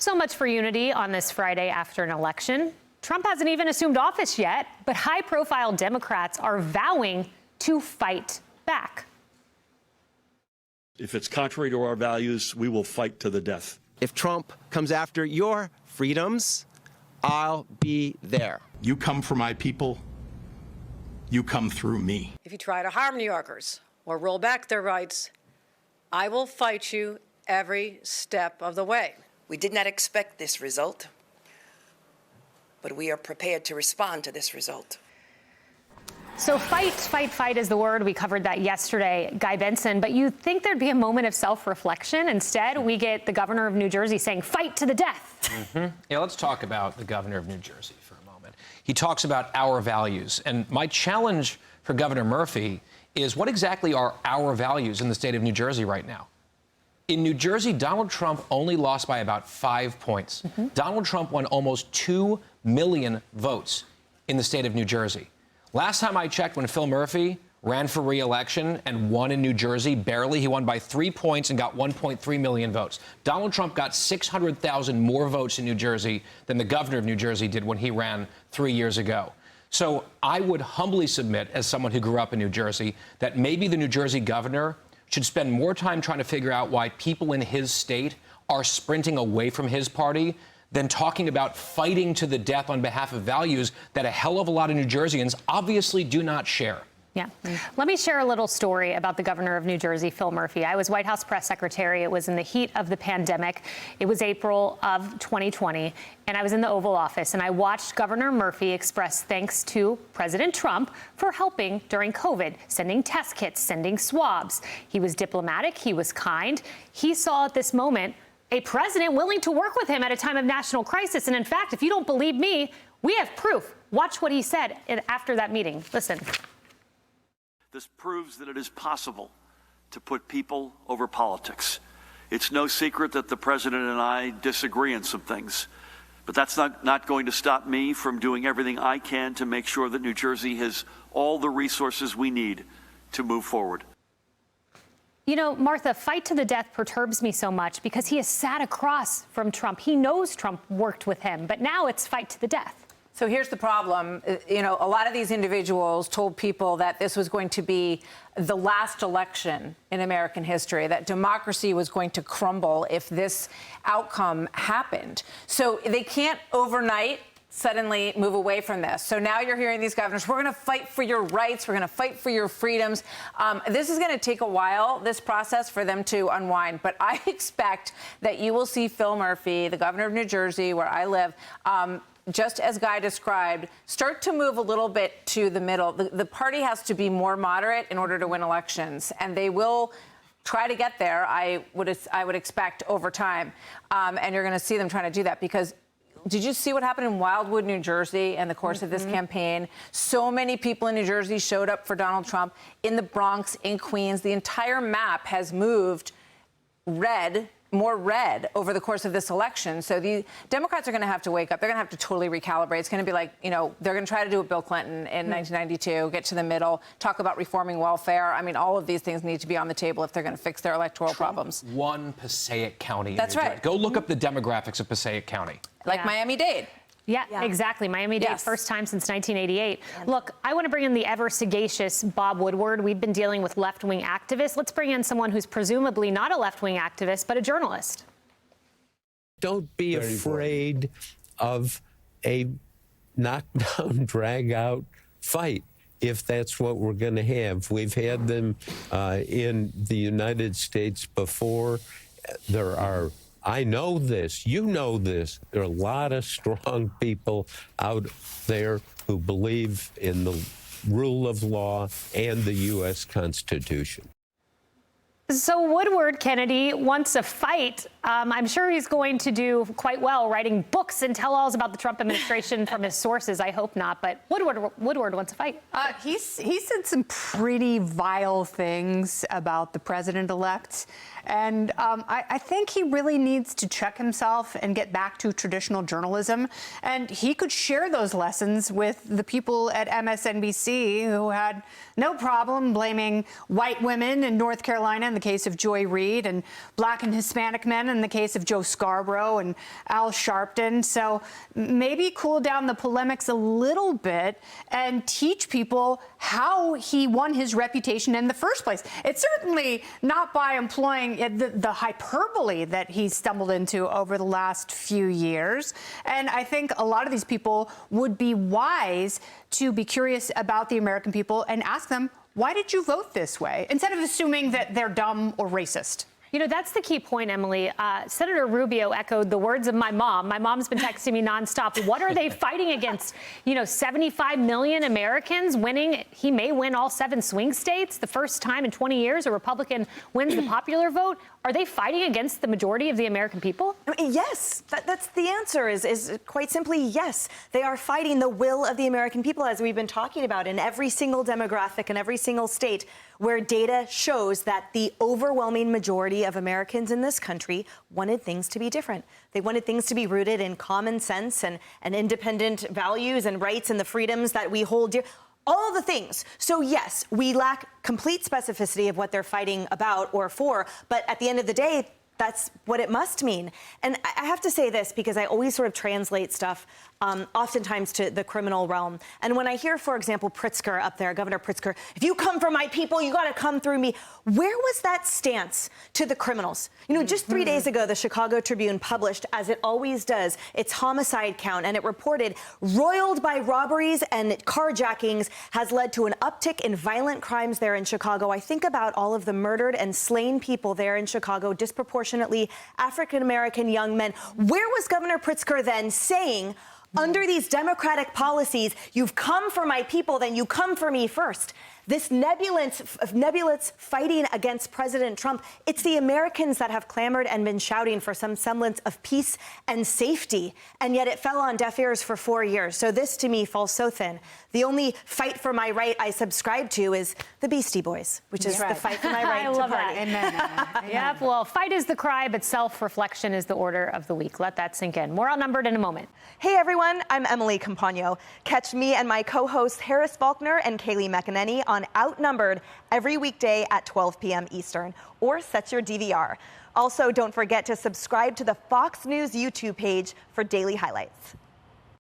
So much for unity on this Friday after an election. Trump hasn't even assumed office yet, but high-profile Democrats are vowing to fight back. If it's contrary to our values, we will fight to the death. If Trump comes after your freedoms, I'll be there. You come for my people, you come through me. If you try to harm New Yorkers or roll back their rights, I will fight you every step of the way. We did not expect this result, but we are prepared to respond to this result. So fight is the word. We covered that yesterday, Guy Benson. But you'd think there'd be a moment of self-reflection. Instead, we get the governor of New Jersey saying, fight to the death. Yeah, let's talk about the governor of New Jersey for a moment. He talks about our values. And my challenge for Governor Murphy is, what exactly are our values in the state of New Jersey right now? In New Jersey, Donald Trump only lost by about 5 points. Donald Trump won almost 2 million votes in the state of New Jersey. Last time I checked, when Phil Murphy ran for re-election and won in New Jersey, barely, he won by 3 points and got 1.3 million votes. Donald Trump got 600,000 more votes in New Jersey than the governor of New Jersey did when he ran 3 years ago. So I would humbly submit, as someone who grew up in New Jersey, that maybe the New Jersey governor should spend more time trying to figure out why people in his state are sprinting away from his party than talking about fighting to the death on behalf of values that a hell of a lot of New Jerseyans obviously do not share. Yeah. Let me share a little story about the governor of New Jersey, Phil Murphy. I was White House press secretary. It was in the heat of the pandemic. It was April of 2020, and I was in the Oval Office, and I watched Governor Murphy express thanks to President Trump for helping during COVID, sending test kits, sending swabs. He was diplomatic. He was kind. He saw at this moment a president willing to work with him at a time of national crisis. And in fact, if you don't believe me, we have proof. Watch what he said after that meeting. Listen. This proves that it is possible to put people over politics. It's no secret that the president and I disagree on some things, but that's not going to stop me from doing everything I can to make sure that New Jersey has all the resources we need to move forward. You know, Martha, fight to the death perturbs me so much because he has sat across from Trump. He knows Trump worked with him, but now it's fight to the death. So here's the problem. You know, a lot of these individuals told people that this was going to be the last election in American history, that democracy was going to crumble if this outcome happened. So they can't overnight suddenly move away from this. So now you're hearing these governors, we're going to fight for your rights, we're going to fight for your freedoms. This is going to take a while, this process, for them to unwind. But I expect that you will see Phil Murphy, the governor of New Jersey, where I live, just as Guy described, start to move a little bit to the middle. The party has to be more moderate in order to win elections, and they will try to get there, I would expect, over time. And you're going to see them trying to do that because did you see what happened in Wildwood, New Jersey in the course of this campaign? So many people in New Jersey showed up for Donald Trump. In the Bronx, in Queens, the entire map has moved red, more red over the course of this election. So the Democrats are going to have to wake up. They're going to have to totally recalibrate. It's going to be like, you know, they're going to try to do what Bill Clinton in 1992, get to the middle, talk about reforming welfare. I mean, all of these things need to be on the table if they're going to fix their electoral problems. Won Passaic County. That's right. Go look up the demographics of Passaic County. Like Miami-Dade. Yeah, exactly. Miami-Dade, first time since 1988. Look, I want to bring in the ever-sagacious Bob Woodward. We've been dealing with left-wing activists. Let's bring in someone who's presumably not a left-wing activist, but a journalist. Don't be afraid of a knockdown, drag-out fight, if that's what we're going to have. We've had them in the United States before. There are, I know this, you know this, there are a lot of strong people out there who believe in the rule of law and the U.S. Constitution. So Woodward, Kennedy, wants a fight. I'm sure he's going to do quite well writing books and tell-alls about the Trump administration from his sources. I hope not. But Woodward wants a fight. He said some pretty vile things about the president-elect. And I think he really needs to check himself and get back to traditional journalism. And he could share those lessons with the people at MSNBC who had no problem blaming white women in North Carolina in the case of Joy Reid and black and Hispanic men in the case of Joe Scarborough and Al Sharpton. So maybe cool down the polemics a little bit and teach people how he won his reputation in the first place. It's certainly not by employing the hyperbole that he stumbled into over the last few years. And I think a lot of these people would be wise to be curious about the American people and ask them, why did you vote this way? Instead of assuming that they're dumb or racist. You know, that's the key point, Emily. Senator Rubio echoed the words of my mom. My mom's been texting me nonstop. What are they fighting against? 75 million Americans winning. He may win all 7 swing states. The first time in 20 years a Republican wins the popular vote. Are they fighting against the majority of the American people? I mean, yes, that's the answer is quite simply yes. They are fighting the will of the American people, as we've been talking about in every single demographic in every single state where data shows that the overwhelming majority of Americans in this country wanted things to be different. They wanted things to be rooted in common sense and independent values and rights and the freedoms that we hold dear. All the things. So, yes, we lack complete specificity of what they're fighting about or for, but at the end of the day, that's what it must mean. And I have to say this because I always sort of translate stuff oftentimes to the criminal realm. And when I hear, for example, Pritzker up there, Governor Pritzker, if you come for my people, you got to come through me. Where was that stance to the criminals? Just 3 days ago, the Chicago Tribune published, as it always does, its homicide count. And it reported, roiled by robberies and carjackings has led to an uptick in violent crimes there in Chicago. I think about all of the murdered and slain people there in Chicago, disproportionately African-American young men. Where was Governor Pritzker then saying, under these democratic policies, you've come for my people, then you come for me first? This nebulous fighting against President Trump, it's the Americans that have clamored and been shouting for some semblance of peace and safety, and yet it fell on deaf ears for 4 years. So this, to me, falls so thin. The only fight for my right I subscribe to is the Beastie Boys, which is the fight for my right I to love party. that. Amen. Yep, well, fight is the cry, but self-reflection is the order of the week. Let that sink in. More Outnumbered in a moment. Hey, everyone, I'm Emily Campagno. Catch me and my co-hosts Harris Faulkner and Kaylee McEnany on Outnumbered every weekday at 12 p.m. Eastern, or set your DVR. Also, don't forget to subscribe to the Fox News YouTube page for daily highlights.